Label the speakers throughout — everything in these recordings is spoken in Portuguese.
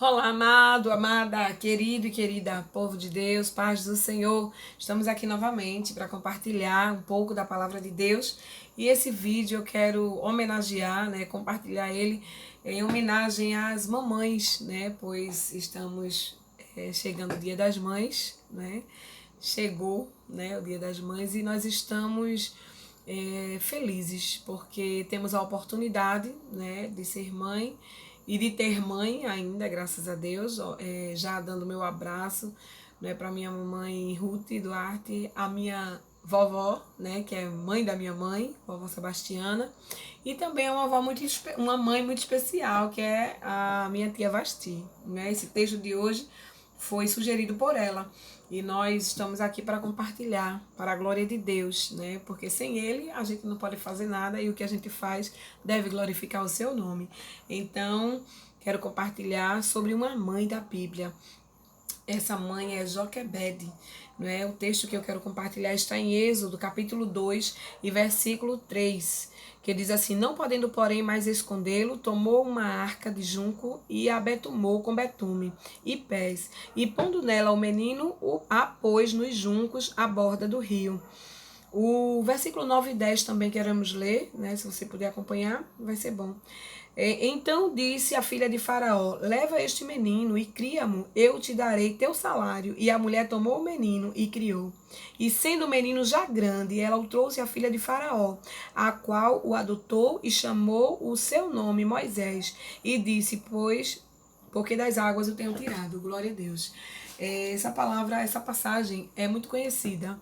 Speaker 1: Olá, amado, amada, querido e querida povo de Deus, paz do Senhor. Estamos aqui novamente para compartilhar um pouco da palavra de Deus. E esse vídeo eu quero homenagear, compartilhar ele em homenagem às mamães, pois estamos chegando o Dia das Mães, Chegou, o Dia das Mães e nós estamos felizes porque temos a oportunidade, de ser mãe e de ter mãe ainda, graças a Deus, já dando meu abraço, para minha mamãe Ruth Duarte, a minha vovó, que é mãe da minha mãe, vovó Sebastiana, e também uma mãe muito especial, que é a minha tia Vasti, Esse texto de hoje foi sugerido por ela. E nós estamos aqui para compartilhar, para a glória de Deus, Porque sem Ele a gente não pode fazer nada e o que a gente faz deve glorificar o seu nome. Então, quero compartilhar sobre uma mãe da Bíblia. Essa mãe é Joquebede, O texto que eu quero compartilhar está em Êxodo, capítulo 2 e versículo 3, que diz assim: Não podendo, porém, mais escondê-lo, tomou uma arca de junco e a betumou com betume e pés, e pondo nela o menino, a pôs nos juncos à borda do rio. O versículo 9 e 10 também queremos ler, Se você puder acompanhar, vai ser bom. Então disse a filha de Faraó: Leva este menino e cria-mo, eu te darei teu salário. E a mulher tomou o menino e criou. E sendo o menino já grande, ela o trouxe à filha de Faraó, a qual o adotou e chamou o seu nome Moisés. E disse: porque das águas eu tenho tirado. Glória a Deus. Essa palavra, essa passagem é muito conhecida,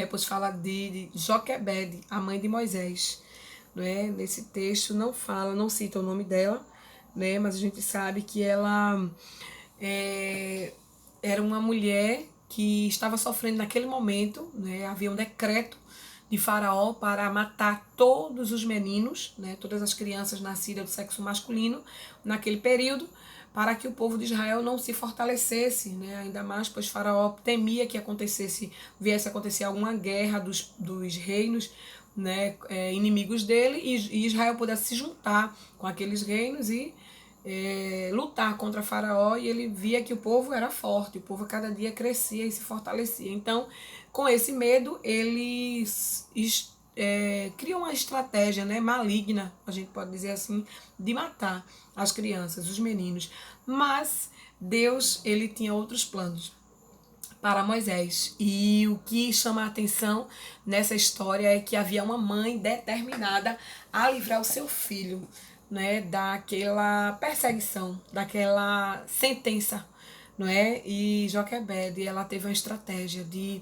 Speaker 1: pois fala de Joquebede, a mãe de Moisés. Nesse texto não fala, não cita o nome dela, mas a gente sabe que ela era uma mulher que estava sofrendo naquele momento, havia um decreto de Faraó para matar todos os meninos, todas as crianças nascidas do sexo masculino naquele período, para que o povo de Israel não se fortalecesse, ainda mais, pois Faraó temia que viesse a acontecer alguma guerra dos reinos, inimigos dele, e Israel pudesse se juntar com aqueles reinos e lutar contra Faraó, e ele via que o povo era forte, o povo cada dia crescia e se fortalecia. Então, com esse medo, ele criou uma estratégia, maligna, a gente pode dizer assim, de matar as crianças, os meninos. Mas Deus, ele tinha outros planos para Moisés. E o que chama a atenção nessa história é que havia uma mãe determinada a livrar o seu filho, daquela perseguição, daquela sentença, E Joquebede, ela teve uma estratégia de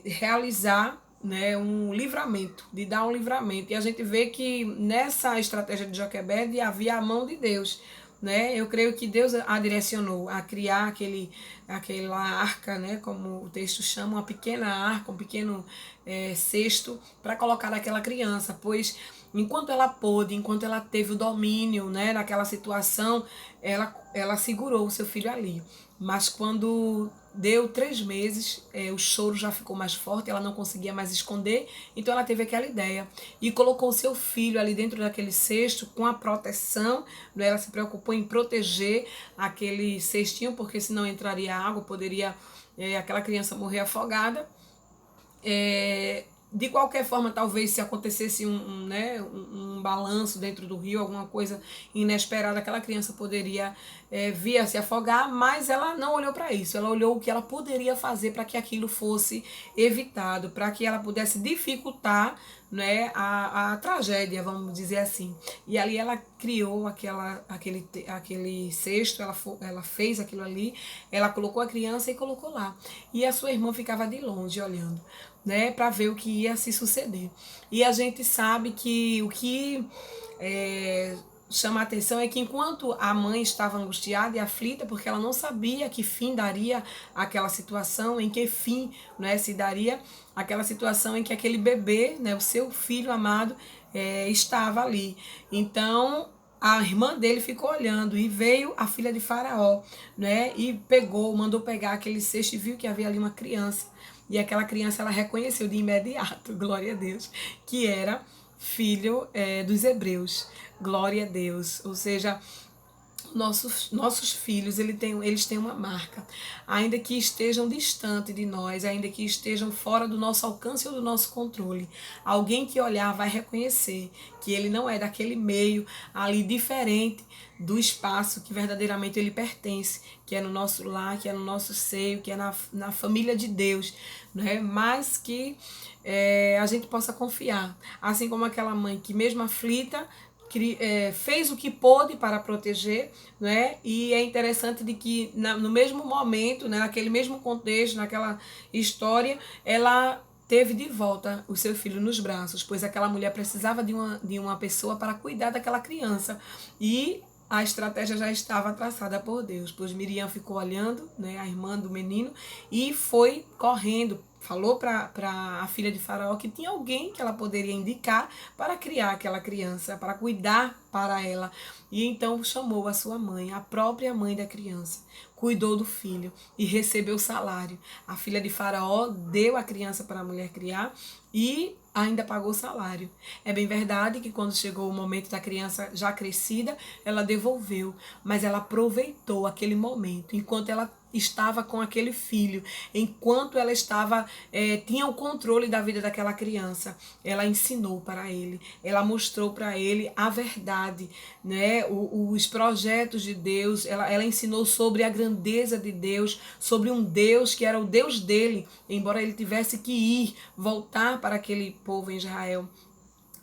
Speaker 1: realizar, um livramento, de dar um livramento. E a gente vê que nessa estratégia de Joquebede havia a mão de Deus, Eu creio que Deus a direcionou a criar aquela arca, como o texto chama, uma pequena arca, um pequeno cesto para colocar naquela criança, pois enquanto ela pôde, enquanto ela teve o domínio, naquela situação, ela segurou o seu filho ali. Mas quando deu 3 meses, o choro já ficou mais forte, ela não conseguia mais esconder, então ela teve aquela ideia e colocou o seu filho ali dentro daquele cesto com a proteção, Ela se preocupou em proteger aquele cestinho, porque senão entraria água, poderia aquela criança morrer afogada. De qualquer forma, talvez se acontecesse um balanço dentro do rio, alguma coisa inesperada, aquela criança poderia vir a se afogar, mas ela não olhou para isso, ela olhou o que ela poderia fazer para que aquilo fosse evitado, para que ela pudesse dificultar a tragédia, vamos dizer assim. E ali ela criou aquele cesto, ela fez aquilo ali, ela colocou a criança e colocou lá. E a sua irmã ficava de longe olhando, para ver o que ia se suceder. E a gente sabe que o que chama a atenção é que enquanto a mãe estava angustiada e aflita, porque ela não sabia que fim daria aquela situação, em que fim se daria aquela situação em que aquele bebê, o seu filho amado, estava ali. Então, a irmã dele ficou olhando e veio a filha de Faraó, e mandou pegar aquele cesto e viu que havia ali uma criança. E aquela criança, ela reconheceu de imediato, glória a Deus, que era filho dos hebreus, glória a Deus. Ou seja, nossos filhos, eles têm uma marca. Ainda que estejam distante de nós, ainda que estejam fora do nosso alcance ou do nosso controle, alguém que olhar vai reconhecer que ele não é daquele meio ali diferente do espaço que verdadeiramente ele pertence, que é no nosso lar, que é no nosso seio, que é na família de Deus, né? Mas que a gente possa confiar, assim como aquela mãe que mesmo aflita, fez o que pôde para proteger, né? E é interessante de que no mesmo momento, né, naquele mesmo contexto, naquela história, ela teve de volta o seu filho nos braços, pois aquela mulher precisava de uma pessoa para cuidar daquela criança. E a estratégia já estava traçada por Deus, pois Miriam ficou olhando, né, a irmã do menino, e foi correndo, falou para a filha de Faraó que tinha alguém que ela poderia indicar para criar aquela criança, para cuidar para ela. E então chamou a sua mãe, a própria mãe da criança, cuidou do filho e recebeu salário. A filha de Faraó deu a criança para a mulher criar e ainda pagou salário. É bem verdade que quando chegou o momento da criança já crescida, ela devolveu, mas ela aproveitou aquele momento, enquanto ela estava com aquele filho, enquanto ela tinha o controle da vida daquela criança, ela ensinou para ele, ela mostrou para ele a verdade, né? Os projetos de Deus, ela ensinou sobre a grandeza de Deus, sobre um Deus que era o Deus dele, embora ele tivesse que voltar para aquele povo em Israel,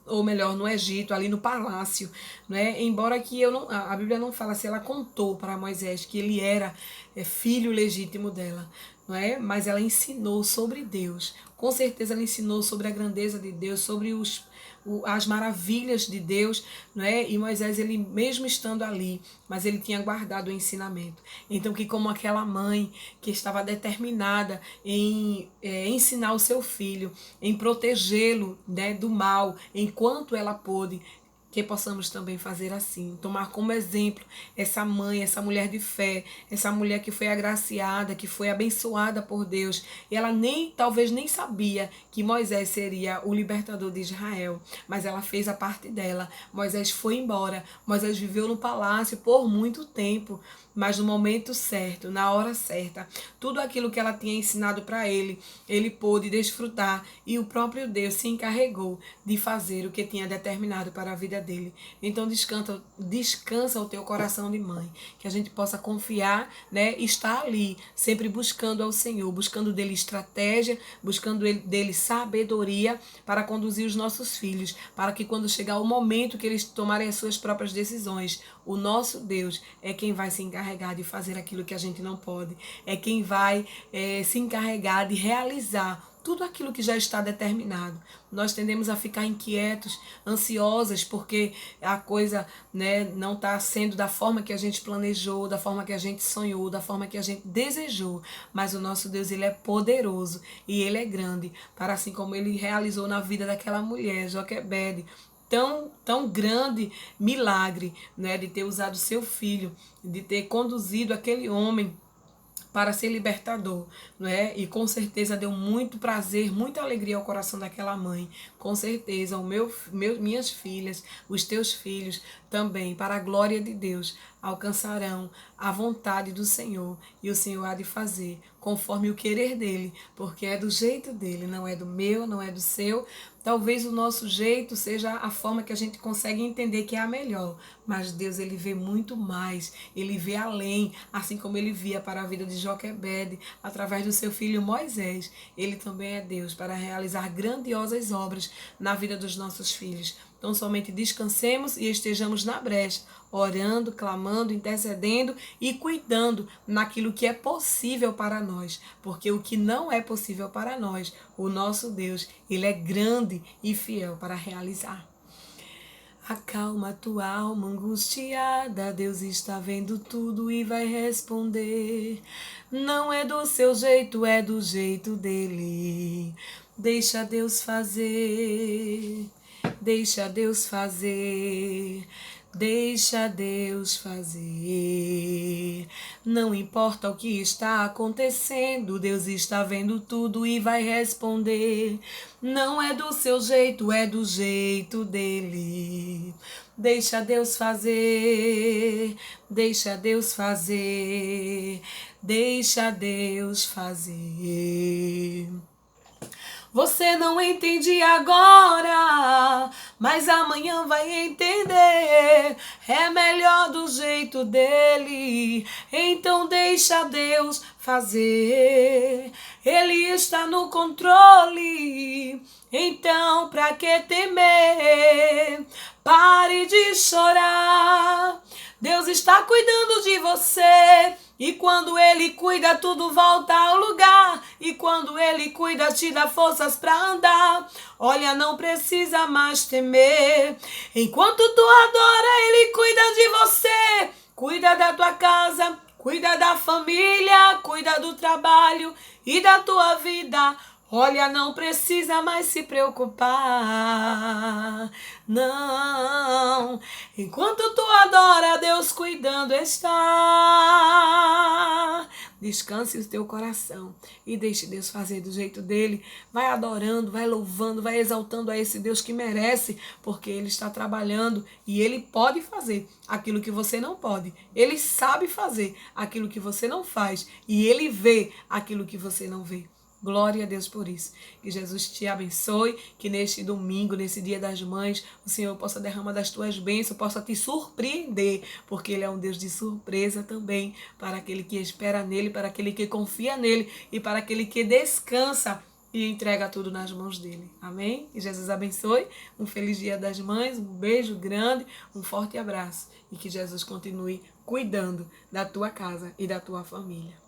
Speaker 1: ou melhor, no Egito, ali no palácio, né? Embora que a Bíblia não fala se ela contou para Moisés que ele era filho legítimo dela, não é? Mas ela ensinou sobre Deus. Com certeza ela ensinou sobre a grandeza de Deus, sobre as maravilhas de Deus, não é? E Moisés, ele mesmo estando ali, mas ele tinha guardado o ensinamento. Então, que como aquela mãe que estava determinada em ensinar o seu filho, em protegê-lo, né, do mal, enquanto ela pôde, que possamos também fazer assim, tomar como exemplo essa mãe, essa mulher de fé, essa mulher que foi agraciada, que foi abençoada por Deus. E ela talvez nem sabia que Moisés seria o libertador de Israel, mas ela fez a parte dela. Moisés foi embora, Moisés viveu no palácio por muito tempo, mas no momento certo, na hora certa, tudo aquilo que ela tinha ensinado para ele, ele pôde desfrutar e o próprio Deus se encarregou de fazer o que tinha determinado para a vida dele. Então descansa o teu coração de mãe, que a gente possa confiar, né, estar ali, sempre buscando ao Senhor, buscando dele estratégia, buscando dele sabedoria para conduzir os nossos filhos, para que quando chegar o momento que eles tomarem as suas próprias decisões, o nosso Deus é quem vai se encarregar de fazer aquilo que a gente não pode, é quem vai se encarregar de realizar tudo aquilo que já está determinado. Nós tendemos a ficar inquietos, ansiosas, porque a coisa, né, não está sendo da forma que a gente planejou, da forma que a gente sonhou, da forma que a gente desejou. Mas o nosso Deus, ele é poderoso e ele é grande, para assim como ele realizou na vida daquela mulher, Joquebede, tão grande milagre, né, de ter usado seu filho, de ter conduzido aquele homem para ser libertador, não é? E com certeza deu muito prazer, muita alegria ao coração daquela mãe. Com certeza, minhas filhas, os teus filhos também, para a glória de Deus, alcançarão a vontade do Senhor, e o Senhor há de fazer conforme o querer dele, porque é do jeito dele, não é do meu, não é do seu. Talvez o nosso jeito seja a forma que a gente consegue entender que é a melhor, mas Deus, ele vê muito mais, ele vê além, assim como ele via para a vida de Joquebede, através do seu filho Moisés. Ele também é Deus para realizar grandiosas obras na vida dos nossos filhos. Então, somente descansemos e estejamos na brecha, orando, clamando, intercedendo e cuidando naquilo que é possível para nós. Porque o que não é possível para nós, o nosso Deus, ele é grande e fiel para realizar. Acalma tua alma angustiada, Deus está vendo tudo e vai responder. Não é do seu jeito, é do jeito dele. Deixa Deus fazer. Deixa Deus fazer, deixa Deus fazer. Não importa o que está acontecendo, Deus está vendo tudo e vai responder. Não é do seu jeito, é do jeito dele. Deixa Deus fazer, deixa Deus fazer, deixa Deus fazer. Você não entende agora, mas amanhã vai entender. É melhor do jeito dele, então deixa Deus fazer. Ele está no controle, então pra que temer? Pare de chorar. Deus está cuidando de você. E quando Ele cuida, tudo volta ao lugar. E quando Ele cuida, te dá forças para andar. Olha, não precisa mais temer. Enquanto tu adora, Ele cuida de você. Cuida da tua casa, cuida da família, cuida do trabalho e da tua vida. Olha, não precisa mais se preocupar, não. Enquanto tu adora, Deus cuidando está. Descanse o teu coração e deixe Deus fazer do jeito dele. Vai adorando, vai louvando, vai exaltando a esse Deus que merece, porque Ele está trabalhando e Ele pode fazer aquilo que você não pode. Ele sabe fazer aquilo que você não faz e Ele vê aquilo que você não vê. Glória a Deus por isso. Que Jesus te abençoe, que neste domingo, nesse Dia das Mães, o Senhor possa derramar das tuas bênçãos, possa te surpreender, porque Ele é um Deus de surpresa também, para aquele que espera nele, para aquele que confia nele e para aquele que descansa e entrega tudo nas mãos dele. Amém? Que Jesus abençoe. Um feliz Dia das Mães, um beijo grande, um forte abraço e que Jesus continue cuidando da tua casa e da tua família.